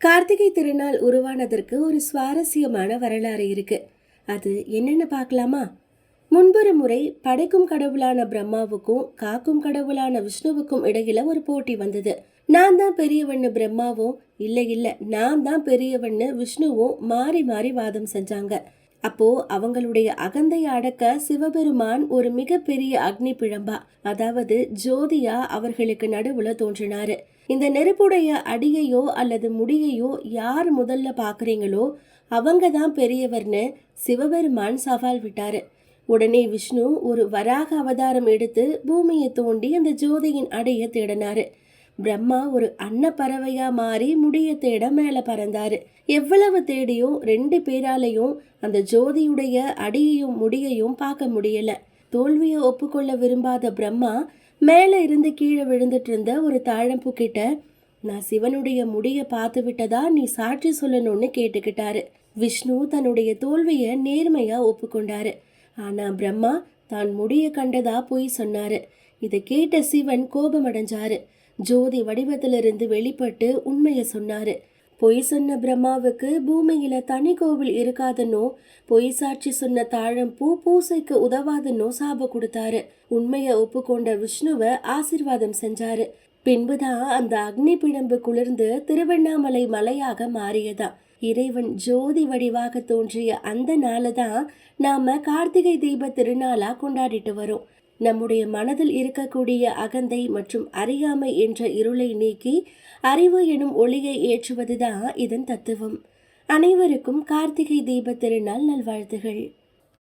கார்த்திகை திருநாள் உருவானதற்கு ஒரு சுவாரஸ்யமான வரலாறு இருக்கு. அது என்னன்னு பார்க்கலாமா? முன்பொரு முறை படைக்கும் கடவுளான பிரம்மாவுக்கும் காக்கும் கடவுளான விஷ்ணுவுக்கும் இடையில ஒரு போட்டி வந்தது. நான் தான் பெரியவன்னு பிரம்மாவும், இல்ல இல்ல நான் தான் பெரியவன்னு விஷ்ணுவும் மாறி மாறி வாதம் செஞ்சாங்க. அப்போ அவங்களுடைய அகந்தையை அடக்க சிவபெருமான் ஒரு மிகப்பெரிய அக்னி பிழம்பா, அதாவது ஜோதியா அவர்களுக்கு நடுவுல தோன்றினாரு. இந்த நெருப்புடைய அடியையோ அல்லது முடியையோ யார் முதல்ல பாக்குறீங்களோ அவங்க தான் பெரியவர்னு சிவபெருமான் சவால் விட்டாரு. உடனே விஷ்ணு ஒரு வராக அவதாரம் எடுத்து பூமியை தோண்டி அந்த ஜோதியின் அடைய தேடினாரு. பிரம்மா ஒரு அன்னப்பறவையா மாறி முடிய தேட மேல பறந்தாரு. எவ்வளவு தேடியும் 2 பேராலையும் அந்த ஜோதியுடைய அடியையும் முடியையும் பார்க்க முடியல. தோல்வியை ஒப்புக்கொள்ள விரும்பாத பிரம்மா மேல இருந்து கீழே விழுந்துட்டு இருந்த ஒரு தாழம்பூ கிட்ட, நான் சிவனுடைய முடிய பார்த்து விட்டதா நீ சாட்சி சொல்லணும்னு கேட்டுக்கிட்டாரு. விஷ்ணு தன்னுடைய தோல்விய நேர்மையா ஒப்புக்கொண்டாரு. ஆனா பிரம்மா தான் முடிய கண்டதா பொய் சொன்னாரு. இதை கேட்ட சிவன் கோபமடைஞ்சாரு. ஜோதி வடிவத்திலிருந்து வெளிப்பட்டு உண்மைய சொன்னாரு. பொய் சொன்ன பிரம்மாவுக்கு பூமியில தனி கோவில் இருக்காதுன்னோ, பொய் சாட்சி சொன்ன தாழம்பூ பூசைக்கு உதவாதுன்னோ சாப கொடுத்தாரு. உண்மைய ஒப்புக்கொண்ட விஷ்ணுவை ஆசிர்வாதம் செஞ்சாரு. பின்புதான் அந்த அக்னி பிழம்பு குளிர்ந்து திருவண்ணாமலை மலையாக மாறியதா. இறைவன் ஜோதி வடிவாக தோன்றிய அந்த நாளதான் நாம கார்த்திகை தீப திருநாளா கொண்டாடிட்டு வரோம். நம்முடைய மனதில் இருக்கக்கூடிய அகந்தை மற்றும் அறியாமை என்ற இருளை நீக்கி அறிவு எனும் ஒளியை ஏற்றுவதுதான் இதன் தத்துவம். அனைவருக்கும் கார்த்திகை தீப திருநாள் நல்வாழ்த்துகள்.